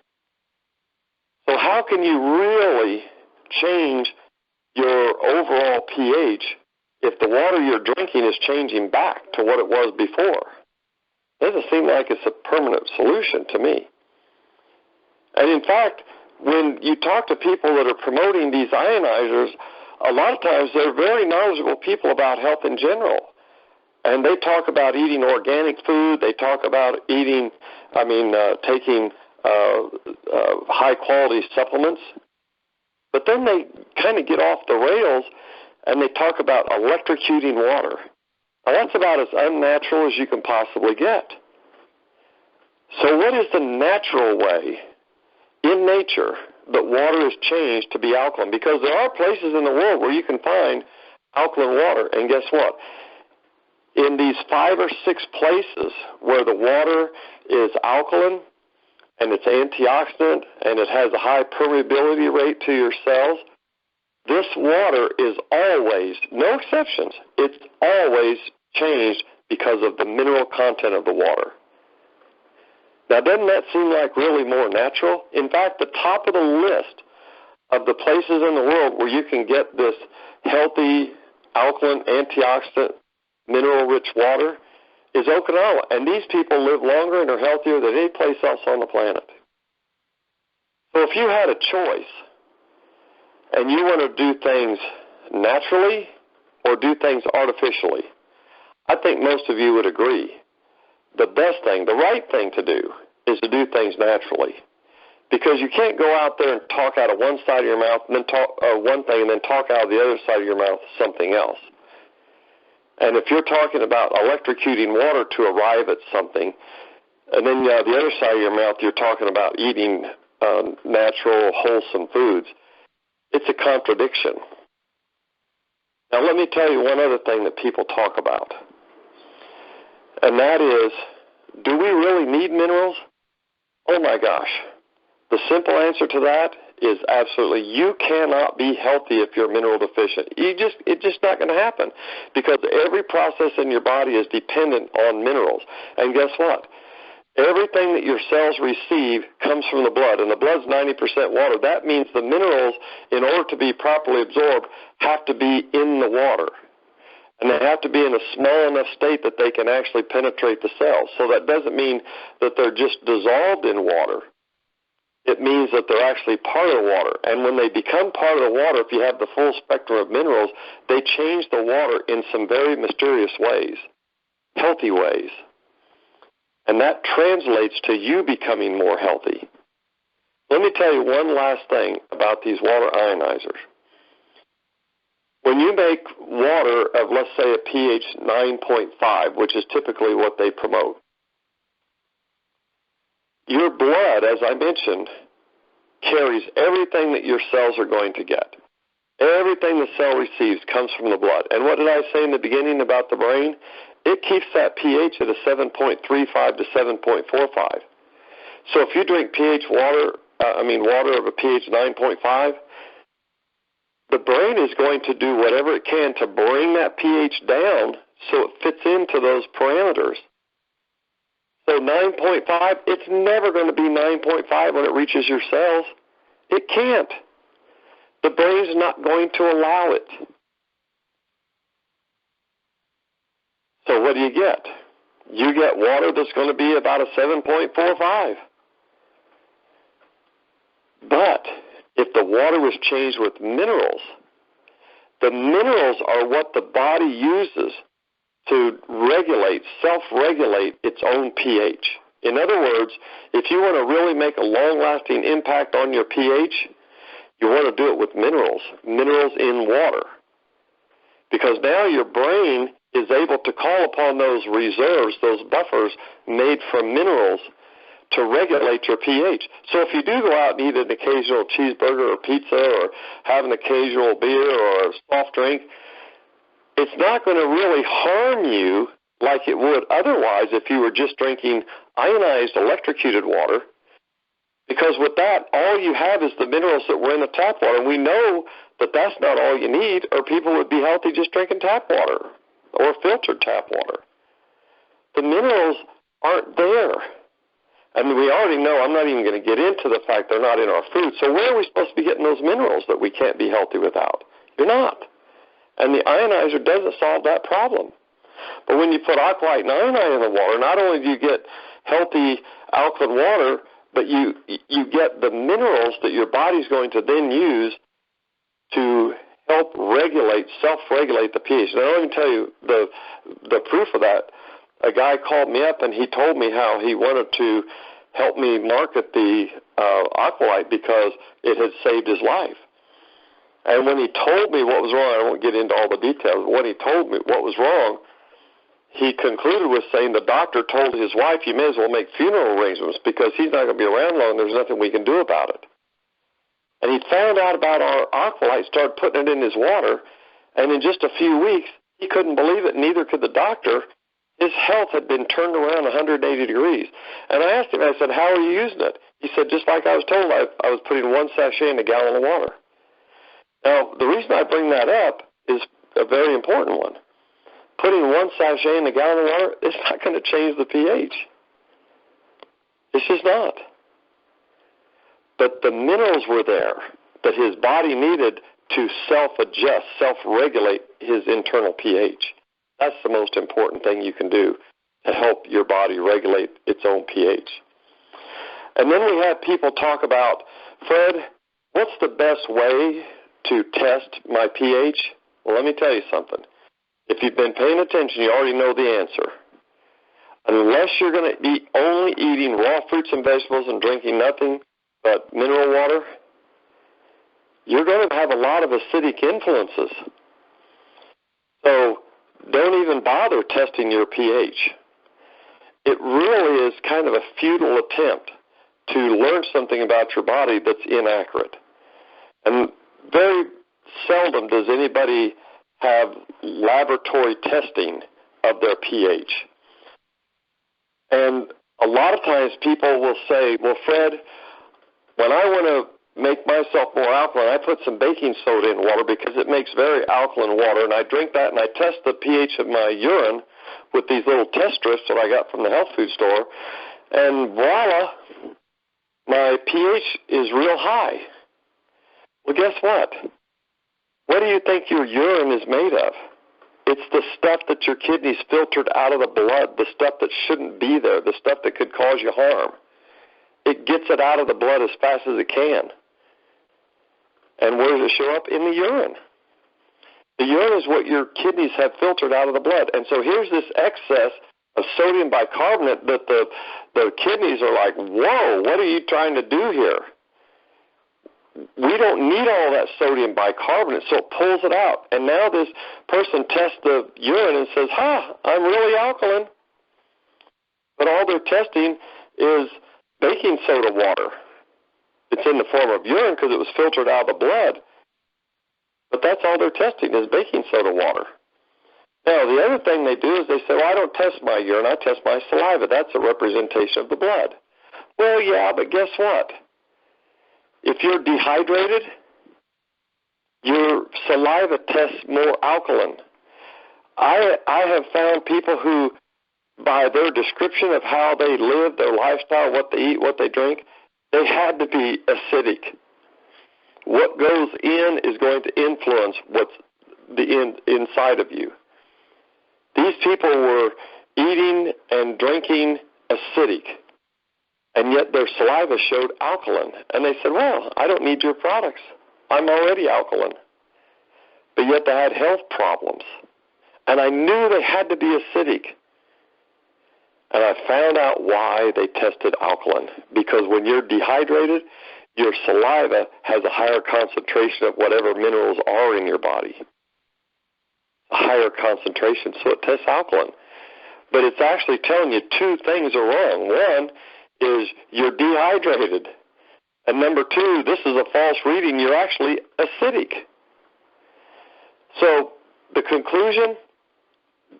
So how can you really change your overall pH if the water you're drinking is changing back to what it was before? It doesn't seem like it's a permanent solution to me. And in fact, when you talk to people that are promoting these ionizers, a lot of times they're very knowledgeable people about health in general. And they talk about eating organic food. They talk about taking high-quality supplements. But then they kind of get off the rails and they talk about electrocuting water. Now, that's about as unnatural as you can possibly get. So what is the natural way in nature that water is changed to be alkaline? Because there are places in the world where you can find alkaline water. And guess what? In these 5 or 6 places where the water is alkaline and it's antioxidant and it has a high permeability rate to your cells, this water is always, no exceptions, it's always changed because of the mineral content of the water. Now, doesn't that seem like really more natural? In fact, the top of the list of the places in the world where you can get this healthy, alkaline, antioxidant, mineral-rich water is Okinawa. And these people live longer and are healthier than any place else on the planet. So if you had a choice and you want to do things naturally or do things artificially, I think most of you would agree the best thing, the right thing to do is to do things naturally. Because you can't go out there and talk out of one side of your mouth and then talk one thing and then talk out of the other side of your mouth something else. And if you're talking about electrocuting water to arrive at something, and then the other side of your mouth you're talking about eating natural, wholesome foods, it's a contradiction. Now let me tell you one other thing that people talk about. And that is, do we really need minerals? Oh my gosh. The simple answer to that is absolutely. You cannot be healthy if you're mineral deficient. It's just not going to happen because every process in your body is dependent on minerals. And guess what? Everything that your cells receive comes from the blood, and the blood's 90% water. That means the minerals, in order to be properly absorbed, have to be in the water. And they have to be in a small enough state that they can actually penetrate the cells. So that doesn't mean that they're just dissolved in water. It means that they're actually part of the water. And when they become part of the water, if you have the full spectrum of minerals, they change the water in some very mysterious ways, healthy ways. And that translates to you becoming more healthy. Let me tell you one last thing about these water ionizers. When you make water of, let's say, a pH 9.5, which is typically what they promote, your blood, as I mentioned, carries everything that your cells are going to get. Everything the cell receives comes from the blood. And what did I say in the beginning about the brain? It keeps that pH at a 7.35 to 7.45. So if you drink water of a pH 9.5, the brain is going to do whatever it can to bring that pH down so it fits into those parameters. So 9.5, it's never going to be 9.5 when it reaches your cells. It can't. The brain's not going to allow it. So what do you get? You get water that's going to be about a 7.45. But if the water was changed with minerals, the minerals are what the body uses to self-regulate its own pH. In other words, if you want to really make a long-lasting impact on your pH, you want to do it with minerals in water. Because now your brain is able to call upon those reserves, those buffers made from minerals to regulate your pH. So if you do go out and eat an occasional cheeseburger or pizza or have an occasional beer or a soft drink, it's not going to really harm you like it would otherwise if you were just drinking ionized electrocuted water. Because with that, all you have is the minerals that were in the tap water. And we know that that's not all you need, or people would be healthy just drinking tap water or filtered tap water. The minerals aren't there. And we already know, I'm not even going to get into the fact they're not in our food. So where are we supposed to be getting those minerals that we can't be healthy without? You're not. And the ionizer doesn't solve that problem. But when you put alkaline and ionite in the water, not only do you get healthy alkaline water, but you get the minerals that your body's going to then use to help self-regulate the pH. Now, let me tell you the proof of that. A guy called me up and he told me how he wanted to help me market the Aqualite because it had saved his life. And when he told me what was wrong, I won't get into all the details, but when he told me what was wrong, he concluded with saying the doctor told his wife, you may as well make funeral arrangements because he's not going to be around long. There's nothing we can do about it. And he found out about our Aqualite, started putting it in his water, and in just a few weeks, he couldn't believe it, neither could the doctor. His health had been turned around 180 degrees. And I asked him, I said, how are you using it? He said, just like I was told, I was putting 1 sachet in a gallon of water. Now, the reason I bring that up is a very important one. Putting 1 sachet in a gallon of water, it's not going to change the pH. It's just not. But the minerals were there that his body needed to self-adjust, self-regulate his internal pH. That's the most important thing you can do to help your body regulate its own pH. And then we have people talk about, Fred, what's the best way to test my pH? Well, let me tell you something. If you've been paying attention, you already know the answer. Unless you're going to be only eating raw fruits and vegetables and drinking nothing but mineral water, you're going to have a lot of acidic influences. So don't even bother testing your pH. It really is kind of a futile attempt to learn something about your body that's inaccurate. And very seldom does anybody have laboratory testing of their pH. And a lot of times people will say, well, Fred, when I want to make myself more alkaline, I put some baking soda in water because it makes very alkaline water, and I drink that and I test the pH of my urine with these little test strips that I got from the health food store, and voila, my pH is real high. Well, guess what? What do you think your urine is made of? It's the stuff that your kidneys filtered out of the blood, the stuff that shouldn't be there, the stuff that could cause you harm. It gets it out of the blood as fast as it can. And where does it show up? In the urine. The urine is what your kidneys have filtered out of the blood. And so here's this excess of sodium bicarbonate that the kidneys are like, whoa, what are you trying to do here? We don't need all that sodium bicarbonate, so it pulls it out. And now this person tests the urine and says, I'm really alkaline. But all they're testing is baking soda water. It's in the form of urine because it was filtered out of the blood. But that's all they're testing is baking soda water. Now, the other thing they do is they say, well, I don't test my urine, I test my saliva. That's a representation of the blood. Well, yeah, but guess what? If you're dehydrated, your saliva tests more alkaline. I have found people who, by their description of how they live, their lifestyle, what they eat, what they drink, they had to be acidic. What goes in is going to influence what's inside of you. These people were eating and drinking acidic, and yet their saliva showed alkaline. And they said, well, I don't need your products. I'm already alkaline. But yet they had health problems. And I knew they had to be acidic. And I found out why they tested alkaline. Because when you're dehydrated, your saliva has a higher concentration of whatever minerals are in your body. A higher concentration, so it tests alkaline. But it's actually telling you two things are wrong. One is you're dehydrated. And number two, this is a false reading, you're actually acidic. So the conclusion,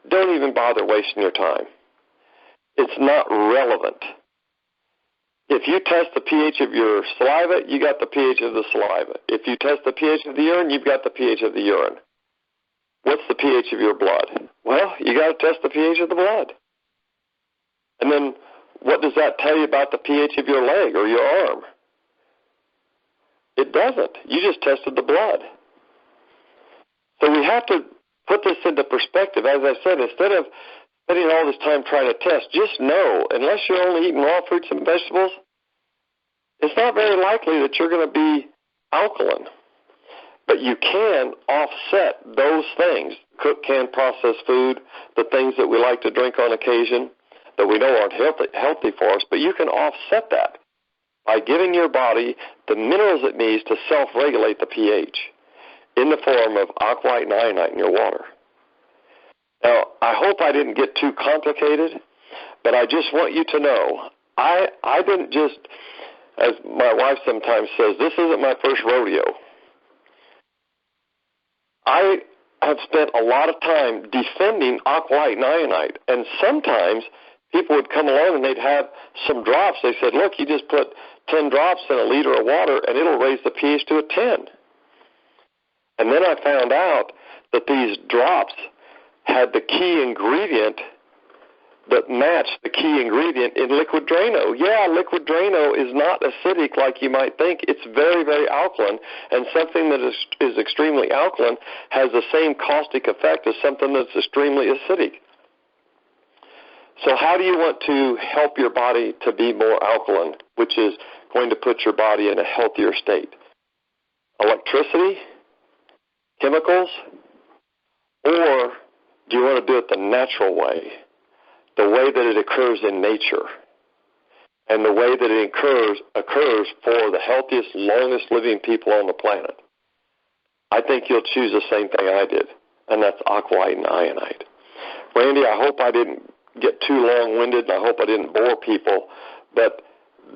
don't even bother wasting your time. It's not relevant. If you test the pH of your saliva, you got the pH of the saliva. If you test the pH of the urine, you've got the pH of the urine. What's the pH of your blood? Well, you got to test the pH of the blood. And then what does that tell you about the pH of your leg or your arm? It doesn't. You just tested the blood. So we have to put this into perspective. As I said, instead of spending all this time trying to test, just know, unless you're only eating raw fruits and vegetables, it's not very likely that you're going to be alkaline. But you can offset those things, cooked, canned, processed food, the things that we like to drink on occasion that we know aren't healthy for us, but you can offset that by giving your body the minerals it needs to self-regulate the pH in the form of alkylite and ionite in your water. Now, I hope I didn't get too complicated, but I just want you to know, I didn't just, as my wife sometimes says, this isn't my first rodeo. I have spent a lot of time defending alkylite and ionite, and sometimes people would come along and they'd have some drops. They said, look, you just put 10 drops in a liter of water and it'll raise the pH to a 10. And then I found out that these drops had the key ingredient that matched the key ingredient in liquid Drano. Yeah, liquid Drano is not acidic like you might think. It's very, very alkaline, and something that is extremely alkaline has the same caustic effect as something that's extremely acidic. So how do you want to help your body to be more alkaline, which is going to put your body in a healthier state? Electricity? Chemicals? Or do you want to do it the natural way, the way that it occurs in nature, and the way that it occurs for the healthiest, longest living people on the planet? I think you'll choose the same thing I did, and that's alkylite and ionite. Randy, I hope I didn't get too long-winded, and I hope I didn't bore people, but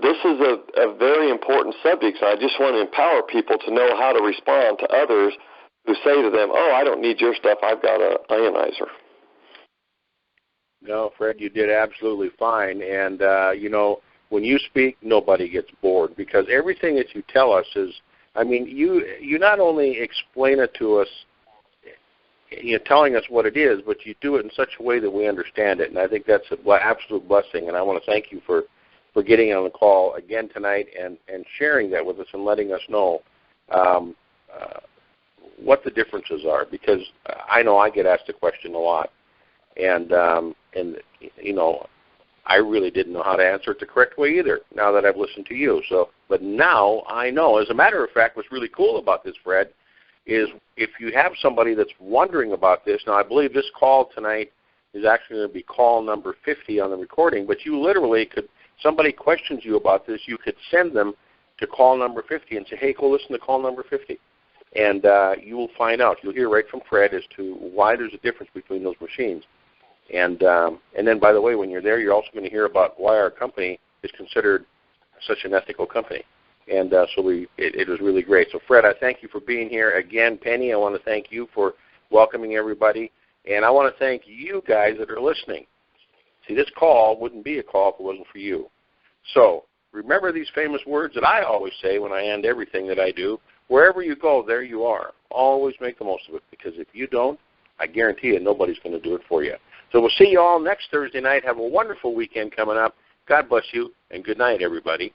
this is a very important subject, so I just want to empower people to know how to respond to others who say to them, oh, I don't need your stuff, I've got an ionizer. No, Fred, you did absolutely fine. And, when you speak, nobody gets bored because everything that you tell us is, you not only explain it to us, telling us what it is, but you do it in such a way that we understand it. And I think that's an absolute blessing. And I want to thank you for getting on the call again tonight and sharing that with us and letting us know what the differences are, because I know I get asked the question a lot. And I really didn't know how to answer it the correct way either, now that I've listened to you. But now I know. As a matter of fact, what's really cool about this, Fred, is if you have somebody that's wondering about this, now I believe this call tonight is actually going to be call number 50 on the recording, but you literally could, somebody questions you about this, you could send them to call number 50 and say, hey, go listen to call number 50. And you will find out. You'll hear right from Fred as to why there's a difference between those machines. And then, by the way, when you're there, you're also going to hear about why our company is considered such an ethical company. And it was really great. So, Fred, I thank you for being here. Again, Penny, I want to thank you for welcoming everybody. And I want to thank you guys that are listening. See, this call wouldn't be a call if it wasn't for you. So remember these famous words that I always say when I end everything that I do. Wherever you go, there you are. Always make the most of it, because if you don't, I guarantee you nobody's going to do it for you. So we'll see you all next Thursday night. Have a wonderful weekend coming up. God bless you, and good night, everybody.